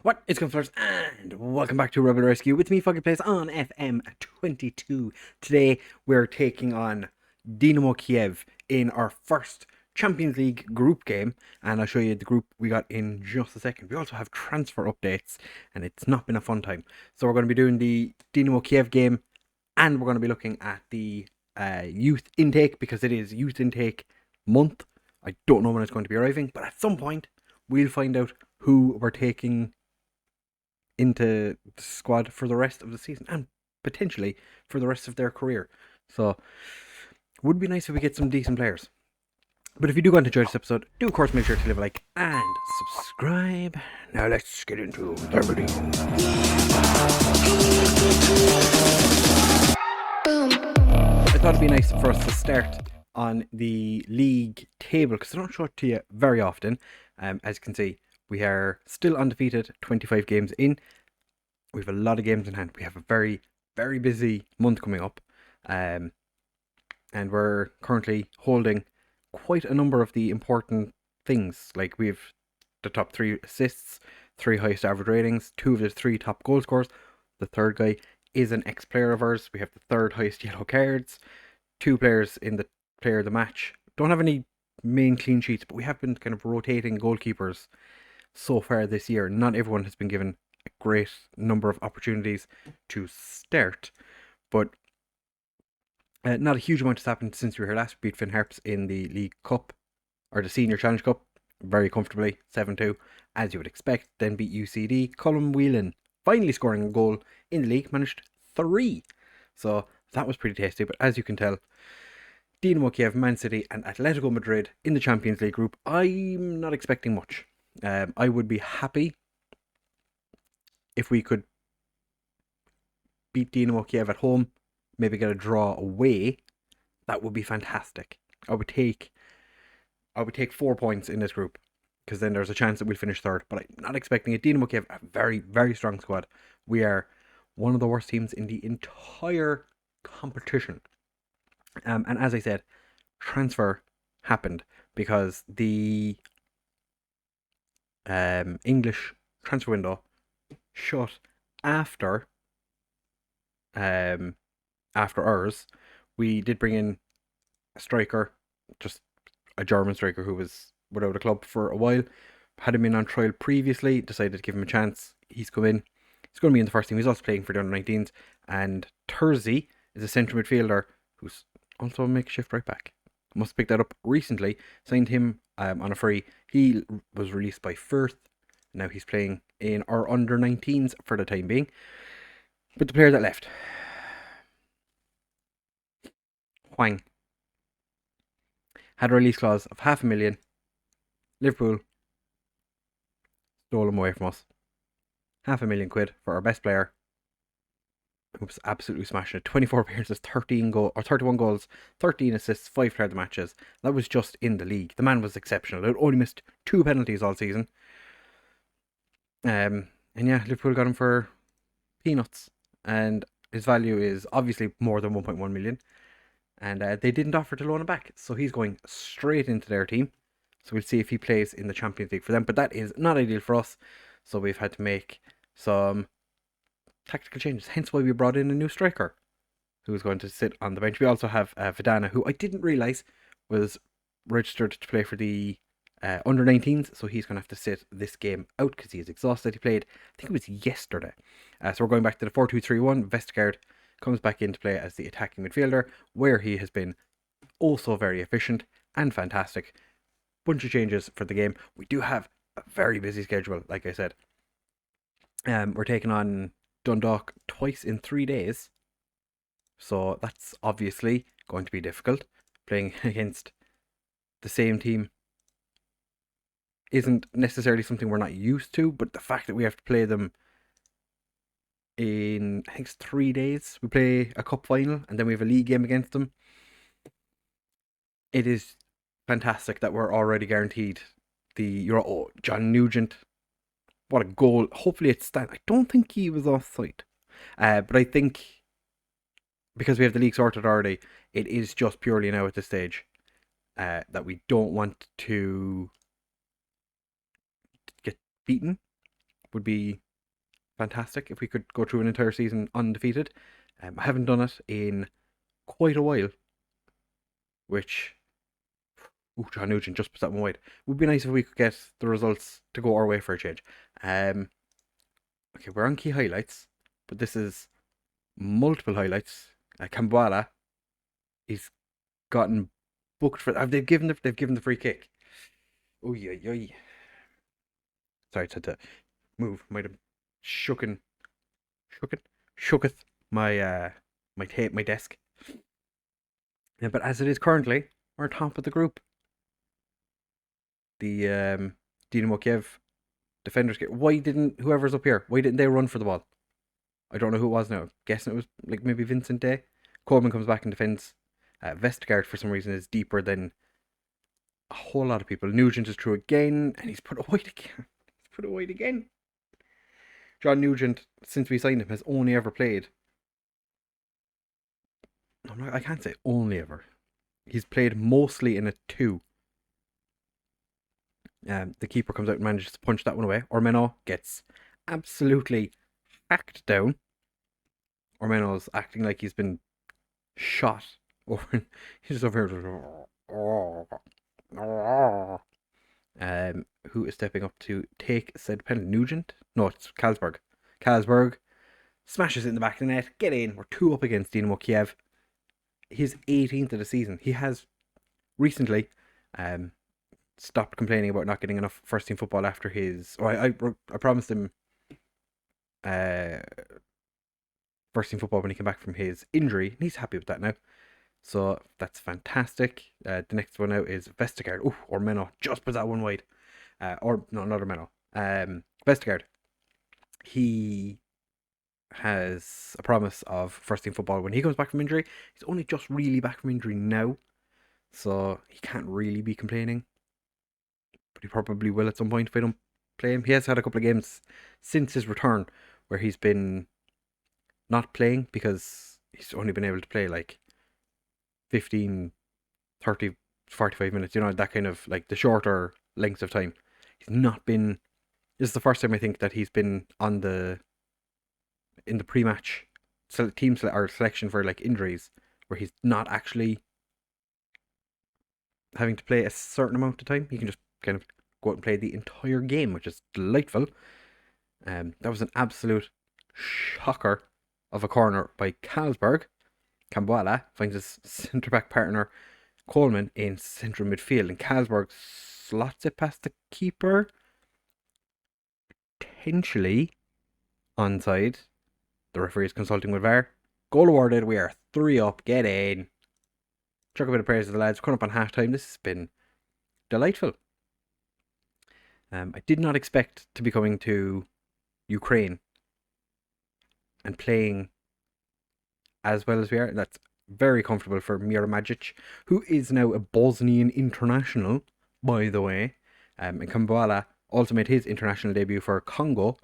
What is going on, and welcome back to Rebel Rescue with me, FoggyPlays on FM22. Today we're taking on Dynamo Kyiv in our first Champions League group game, and I'll show you the group we got in just a second. We also have transfer updates, and it's not been a fun time. So we're going to be doing the Dynamo Kyiv game, and we're going to be looking at the youth intake, because it is youth intake month. I don't know when it's going to be arriving, but at some point we'll find out who we're taking into the squad for the rest of the season and potentially for the rest of their career. So would be nice if we get some decent players. But if you do want to enjoy this episode, do of course make sure to leave a like and subscribe. Now let's get into the video. I thought it'd be nice for us to start on the league table, because I don't show it to you very often. As you can see, we are still undefeated, 25 games in. We have a lot of games in hand. We have a very, very busy month coming up. And we're currently holding quite a number of the important things. Like, we have the top 3 assists, 3 highest average ratings, 2 of the 3 top goal scorers. The third guy is an ex-player of ours. We have the 3rd highest yellow cards, 2 players in the player of the match. Don't have any main clean sheets, but we have been kind of rotating goalkeepers so far this year. Not everyone has been given a great number of opportunities to start, but not a huge amount has happened since we were here last. We beat Finn Harps in the League Cup, or the Senior Challenge Cup, very comfortably, 7-2, as you would expect. Then beat UCD. Colm Whelan, finally scoring a goal in the league, managed 3. So that was pretty tasty. But as you can tell, Dynamo Kyiv, Man City and Atletico Madrid in the Champions League group. I'm not expecting much. I would be happy if we could beat Dynamo Kyiv at home, maybe get a draw away. That would be fantastic. I would take 4 points in this group, because then there's a chance that we'll finish 3rd. But I'm not expecting it. Dynamo Kyiv, a very, very strong squad. We are one of the worst teams in the entire competition. And as I said, transfer happened because the English transfer window shut after ours. We did bring in a striker, just a German striker who was without a club for a while. Had him in on trial previously, decided to give him a chance. He's come in. He's going to be in the first team. He's also playing for the under-19s. And Terzi is a central midfielder who's also a makeshift right back. Must have picked that up recently. Signed him on a free. He was released by Firth. Now he's playing in our under-19s for the time being. But the player that left, Hwang, had a release clause of £500,000. Liverpool stole him away from us. £500,000 for our best player, who was absolutely smashing it. 24 appearances, 31 goals, 13 assists, 5 player of the matches. That was just in the league. The man was exceptional. He only missed 2 penalties all season. And yeah, Liverpool got him for peanuts, and his value is obviously more than 1.1 million. And they didn't offer to loan him back, so he's going straight into their team. So we'll see if he plays in the Champions League for them. But that is not ideal for us, so we've had to make some tactical changes. Hence why we brought in a new striker who's going to sit on the bench. We also have Vidana, who I didn't realise was registered to play for the under-19s, so he's going to have to sit this game out because he is exhausted. He played, I think it was yesterday. So we're going back to the 4-2-3-1. Vestergaard comes back into play as the attacking midfielder, where he has been also very efficient and fantastic. Bunch of changes for the game. We do have a very busy schedule, like I said. We're taking on Dundalk twice in 3 days, so that's obviously going to be difficult. Playing against the same team isn't necessarily something we're not used to, but the fact that we have to play them in, I think it's 3 days, we play a cup final and then we have a league game against them. It is fantastic that we're already guaranteed the Euro. Oh, John Nugent, what a goal. Hopefully it's that. I don't think he was offside, but I think because we have the league sorted already, it is just purely now at this stage that we don't want to get beaten would be fantastic if we could go through an entire season undefeated. I haven't done it in quite a while, which, John Nugent just puts that one wide. Would be nice if we could get the results to go our way for a change. Okay, we're on key highlights, but this is multiple highlights. Kambwala, he's gotten booked for. They've given the free kick. Oh yeah. Sorry, I had to move. Might have shooketh my my desk. Yeah, but as it is currently, we're top of the group. The Dynamo Kyiv defenders get. Why didn't whoever's up here? Why didn't they run for the ball? I don't know who it was now. I'm guessing it was like maybe Vincent Day. Coleman comes back and defends. Vestergaard for some reason is deeper than a whole lot of people. Nugent is through again, and he's put away again. John Nugent, since we signed him, has only ever played. I can't say only ever. He's played mostly in a 2. The keeper comes out and manages to punch that one away. Ormeno gets absolutely hacked down. Ormeno's acting like he's been shot over. He's just over here. Who is stepping up to take said penalty? Nugent? No, it's Carlsberg. Carlsberg smashes it in the back of the net. Get in. We're 2 up against Dynamo Kyiv. His 18th of the season. He has recently stopped complaining about not getting enough first team football after his. I promised him first team football when he came back from his injury, and he's happy with that now. So that's fantastic. The next one out is Vestergaard. Oh, Ormeno just puts that one wide. Or no, not Ormeno. Vestergaard. He has a promise of first team football when he comes back from injury. He's only just really back from injury now, so he can't really be complaining. But he probably will at some point if I don't play him. He has had a couple of games since his return where he's been not playing because he's only been able to play like 15, 30, 45 minutes, that kind of like the shorter lengths of time. He's not been. This is the first time I think that he's been in the pre-match team selection for like injuries where he's not actually having to play a certain amount of time. He can just kind of go out and play the entire game, which is delightful. That was an absolute shocker of a corner by Carlsberg. Kambwala finds his centre-back partner Coleman in central midfield, and Carlsberg slots it past the keeper. Potentially onside. The referee is consulting with VAR. Goal awarded. We are 3 up. Get in. Chuck a bit of praise to the lads. Coming up on half time. This has been delightful. I did not expect to be coming to Ukraine and playing as well as we are. That's very comfortable for Mira Majic, who is now a Bosnian international, by the way. And Kambwala also made his international debut for Congo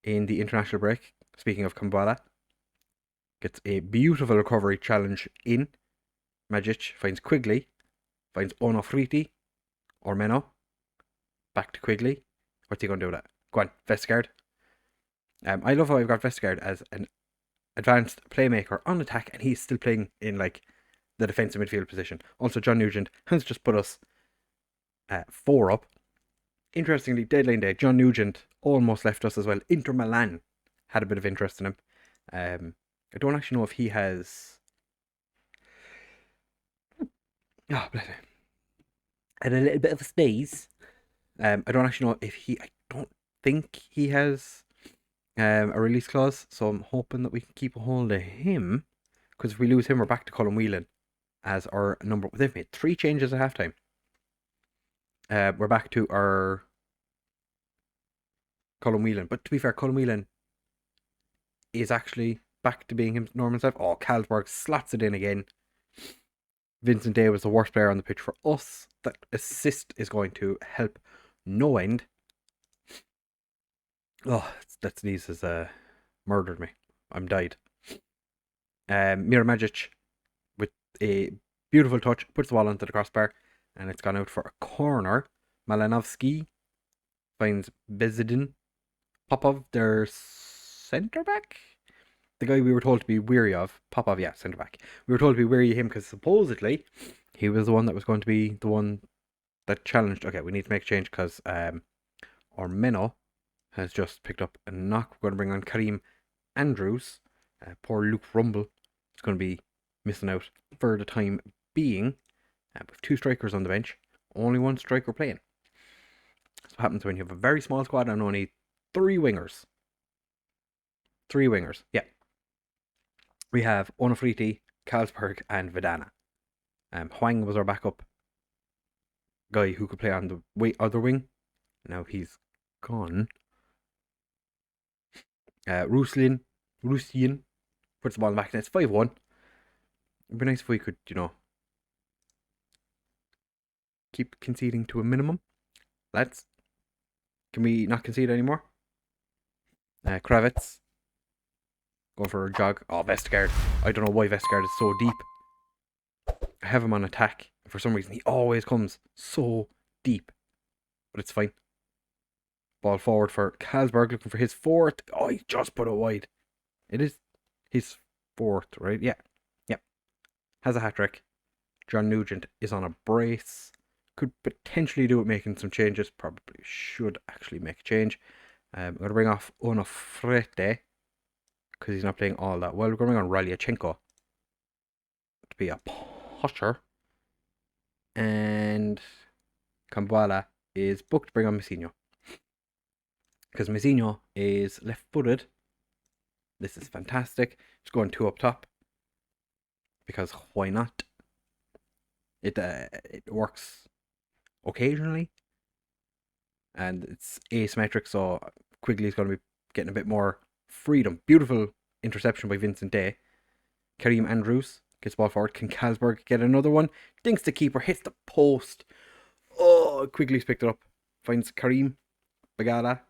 in the international break. Speaking of Kambwala, gets a beautiful recovery challenge in. Majic finds Quigley, finds Onofriti, Ormeno, back to Quigley. What's he going to do with that? Go on, Vestergaard. I love how I've got Vestergaard as an advanced playmaker on attack, and he's still playing in like the defensive midfield position. Also, John Nugent has just put us 4 up. Interestingly, deadline day, John Nugent almost left us as well. Inter Milan had a bit of interest in him. I don't actually know if he has. Oh, bless him. Had a little bit of a sneeze. I don't actually know if he. I don't think he has a release clause, so I'm hoping that we can keep a hold of him. Because if we lose him, we're back to Colin Whelan as our number. They've made 3 changes at halftime. We're back to our Colin Whelan. But to be fair, Colin Whelan is actually back to being his normal self. Oh, Carlsberg slots it in again. Vincent Day was the worst player on the pitch for us. That assist is going to help no end. Oh, that sneeze has murdered me. I'm died. Mira Majic with a beautiful touch puts the ball onto the crossbar, and it's gone out for a corner. Malanovsky finds Bezidin. Popov, their centre back, the guy we were told to be weary of. Popov, yeah, centre back. We were told to be weary of him because supposedly he was the one that was going to be the one that challenged. Okay, we need to make a change because Ormeno has just picked up a knock. We're going to bring on Karim Andrews. Poor Luke Rumble is going to be missing out for the time being. With two strikers on the bench, only one striker playing. That's what happens when you have a very small squad and only three wingers. Three wingers, yeah. We have Onofriti, Carlsberg, and Vidana. Huang was our backup guy who could play on the other wing. Now he's gone. Ruslan puts the ball in the back, and it's 5-1. It'd be nice if we could, keep conceding to a minimum. Lads, can we not concede anymore? Kravitz going for a jog. Oh, Vestergaard. I don't know why Vestergaard is so deep. I have him on attack. For some reason, he always comes so deep. But it's fine. Ball forward for Carlsberg, looking for his fourth. Oh, he just put it wide. It is his fourth, right? Yeah. Yep. Has a hat-trick. John Nugent is on a brace. Could potentially do it making some changes. Probably should actually make a change. I'm going to bring off Onofrete because he's not playing all that well. We're going to bring on Ralyachenko to be a pusher. And Kambala is booked to bring on Messinho. Because Messinho is left-footed. This is fantastic. Just going two up top. Because why not? It works occasionally. And it's asymmetric, so Quigley's going to be getting a bit more freedom. Beautiful interception by Vincent Day. Karim Andrews gets the ball forward. Can Carlsberg get another one? Dinks the keeper, hits the post. Oh, Quigley's picked it up. Finds Karim. Bagala.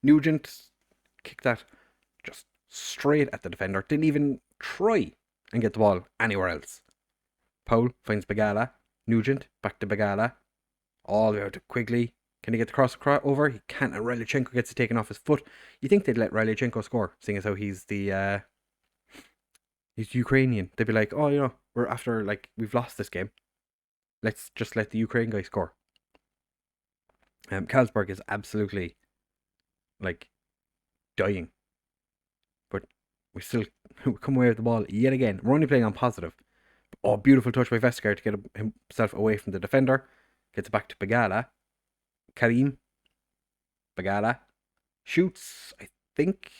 Nugent kicked that just straight at the defender. Didn't even try and get the ball anywhere else. Powell finds Bagala. Nugent back to Bagala. All the way out to Quigley. Can he get the cross over? He can't, and Ralyachenko gets it taken off his foot. You think they'd let Ralyachenko score, seeing as how he's he's Ukrainian. They'd be like, oh, we're after, we've lost this game. Let's just let the Ukraine guy score. Carlsberg is absolutely, dying. But we still come away with the ball yet again. We're only playing on positive. Oh, beautiful touch by Vestergaard to get himself away from the defender. Gets it back to Bagala. Karim. Bagala. Shoots, I think.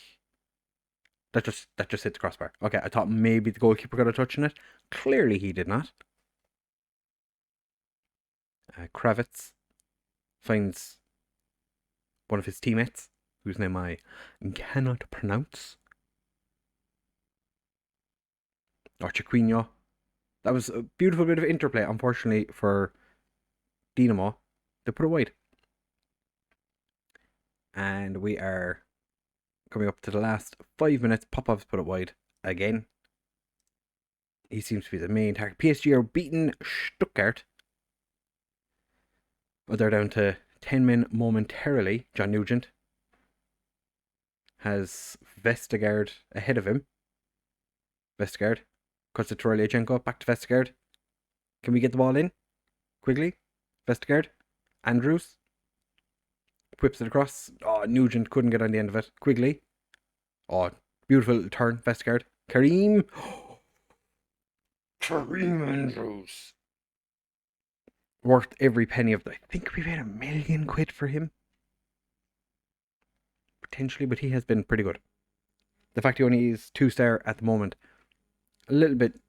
That just hit the crossbar. Okay, I thought maybe the goalkeeper got a touch on it. Clearly he did not. Kravitz finds one of his teammates, whose name I cannot pronounce. Chiquinho. That was a beautiful bit of interplay. Unfortunately for Dynamo, they put it wide. And we are coming up to the last 5 minutes. Popov's put it wide again. He seems to be the main target. PSG are beating Stuttgart. But they're down to 10 men momentarily. John Nugent has Vestergaard ahead of him. Vestergaard cuts it to Ralyachenko. Back to Vestergaard. Can we get the ball in? Quigley. Vestergaard. Andrews. Whips it across. Oh, Nugent couldn't get on the end of it. Quigley. Oh, beautiful turn. Vestergaard. Karim. Karim Andrews. Worth every penny of that. I think we paid £1 million for him. Potentially, but he has been pretty good. The fact he only is 2-star at the moment, a little bit,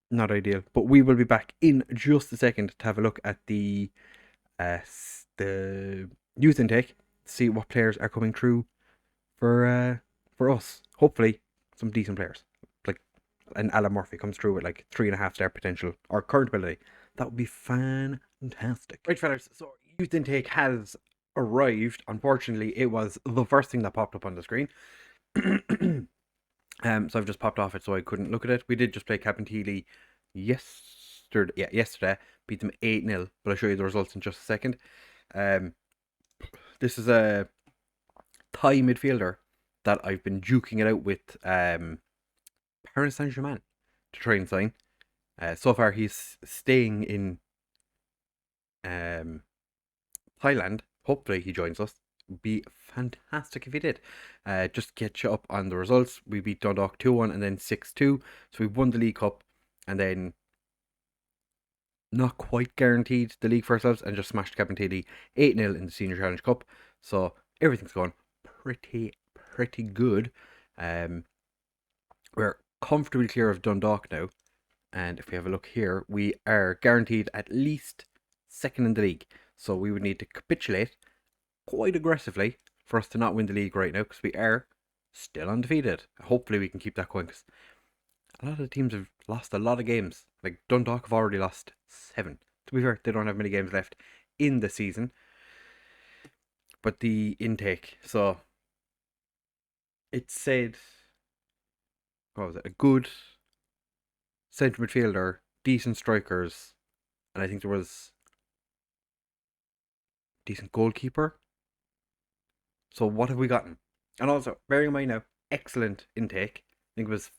not ideal. But we will be back in just a second to have a look at the youth intake, see what players are coming through for us. Hopefully, some decent players. And Alan Murphy comes through with 3.5-star potential or current ability. That would be fantastic. Right, fellas, so youth intake has arrived. Unfortunately, it was the first thing that popped up on the screen. So I've just popped off it so I couldn't look at it. We did just play Cabinteely yesterday. Beat them 8-0, but I'll show you the results in just a second. This is a Thai midfielder that I've been duking it out with Paris Saint-Germain to try and sign. So far, he's staying in Thailand. Hopefully, he joins us. It'd be fantastic if he did. Just get you up on the results. We beat Dundalk 2-1 and then 6-2. So we won the League Cup and then not quite guaranteed the league for ourselves and just smashed Cabinteely 8-0 in the Senior Challenge Cup. So everything's going pretty good. We're comfortably clear of Dundalk now. And if we have a look here, we are guaranteed at least second in the league. So we would need to capitulate quite aggressively for us to not win the league right now, because we are still undefeated. Hopefully we can keep that going, because a lot of the teams have lost a lot of games. Like Dundalk have already lost 7. To be fair, they don't have many games left in the season. But the intake, so it said, what was it? A good centre midfielder, decent strikers, and I think there was decent goalkeeper. So what have we gotten? And also, bearing in mind now, excellent intake. I think it was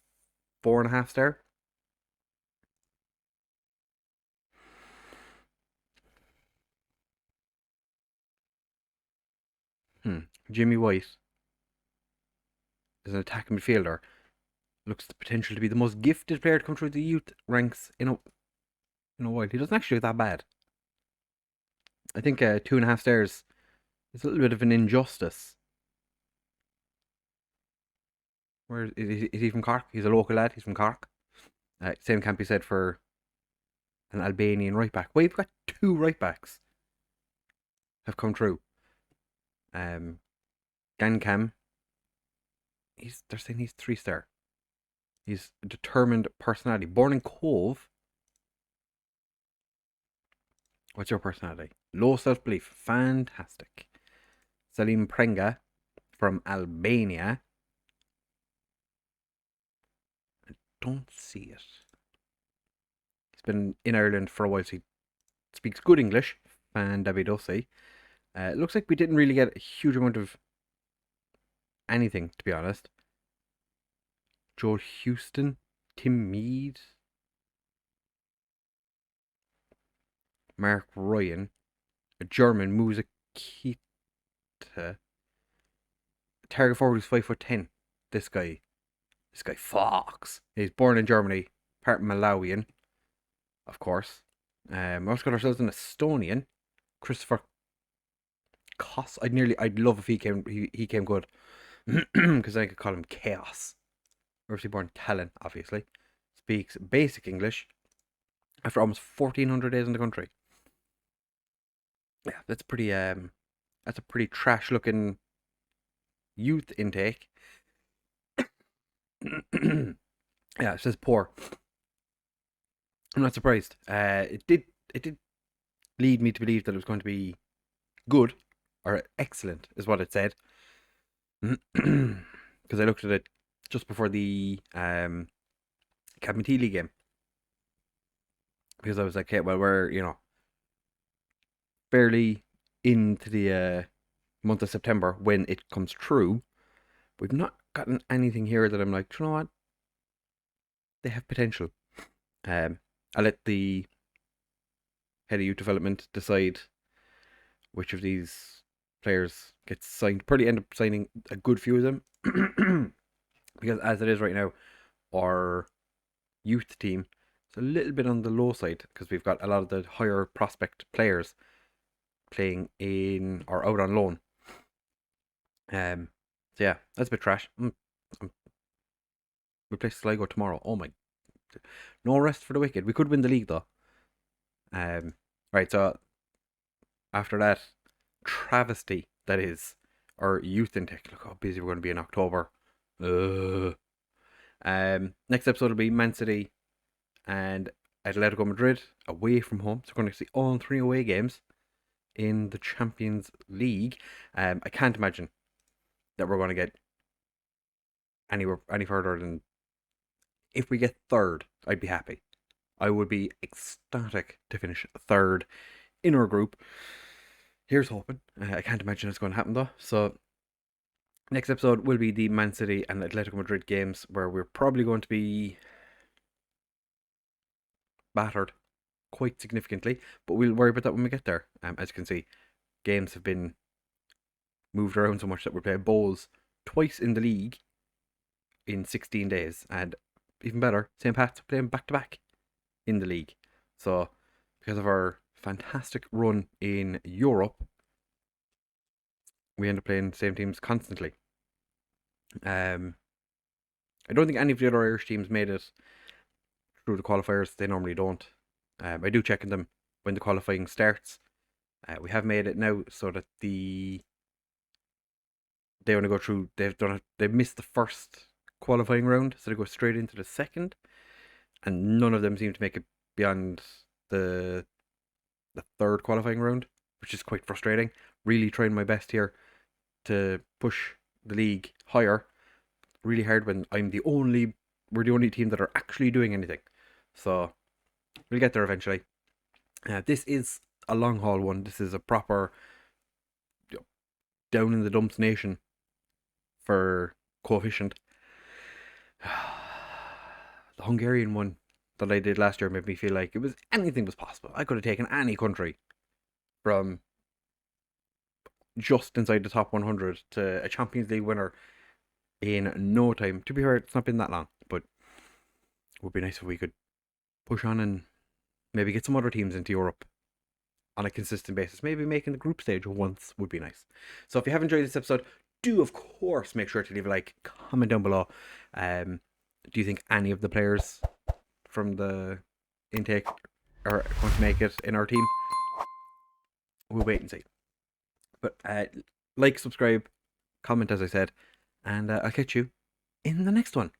4.5 star. Jimmy White is an attacking midfielder. Looks the potential to be the most gifted player to come through the youth ranks in a while. He doesn't actually look that bad. I think 2.5 stars is a little bit of an injustice. Where is he from Cork? He's a local lad. He's from Cork. Same can't be said for an Albanian right back. We've got 2 right backs have come through. Gankam. They're saying he's 3 star. He's a determined personality. Born in Cove. What's your personality? Low self-belief. Fantastic. Salim Prenga from Albania. I don't see it. He's been in Ireland for a while, so he speaks good English. Fan Davidosi. It looks like we didn't really get a huge amount of anything, to be honest. Joel Houston. Tim Mead. Mark Ryan. A German, Musa Kita. Target forward is 5'10". This guy Fox. He's born in Germany, part Malawian, of course. We also got ourselves an Estonian, Christopher Koss. I'd love if he came good, because I could call him Chaos. Obviously born Tallinn, obviously. Speaks basic English after almost 1,400 days in the country. Yeah, that's a pretty trash looking youth intake. Yeah, it says poor. I'm not surprised. It did lead me to believe that it was going to be good or excellent, is what it said. Because I looked at it just before the Cabinteely game. Because I was like, okay, well, we're barely into the month of September when it comes true. We've not gotten anything here that I'm like, you know what? They have potential. I'll let the head of youth development decide which of these players gets signed. Probably end up signing a good few of them. Because as it is right now, our youth team is a little bit on the low side, because we've got a lot of the higher prospect players playing in or out on loan. So yeah, that's a bit trash. We play Sligo tomorrow. Oh my, no rest for the wicked. We could win the league though. Right, so after that travesty that is our youth intake. Look how busy we're going to be in October. Next episode will be Man City and Atletico Madrid away from home. So we're going to see all 3 away games in the Champions League. I can't imagine that we're going to get any further than, if we get 3rd, I'd be happy. I would be ecstatic to finish 3rd in our group. Here's hoping. I can't imagine it's going to happen though. So next episode will be the Man City and Atletico Madrid games, where we're probably going to be battered quite significantly, but we'll worry about that when we get there. As you can see, games have been moved around so much that we're playing bowls twice in the league in 16 days, and even better, St. Pat's playing back to back in the league. So because of our fantastic run in Europe, we end up playing the same teams constantly. I don't think any of the other Irish teams made it through the qualifiers. They normally don't. I do check in them when the qualifying starts. We have made it now so that they only go through. They've missed the first qualifying round, so they go straight into the second, and none of them seem to make it beyond the third qualifying round, which is quite frustrating. Really trying my best here to push the league higher. Really hard when we're the only team that are actually doing anything. So we'll get there eventually. This is a long haul one. This is a proper down in the dumps nation for coefficient. The Hungarian one that I did last year made me feel like anything was possible. I could have taken any country from just inside the top 100 to a Champions League winner in no time. To be fair, it's not been that long, but it would be nice if we could push on and maybe get some other teams into Europe on a consistent basis. Maybe making the group stage once would be nice. So if you have enjoyed this episode, do of course make sure to leave a like, comment down below. Do you think any of the players from the intake are going to make it in our team? We'll wait and see. But like, subscribe, comment as I said, and I'll catch you in the next one.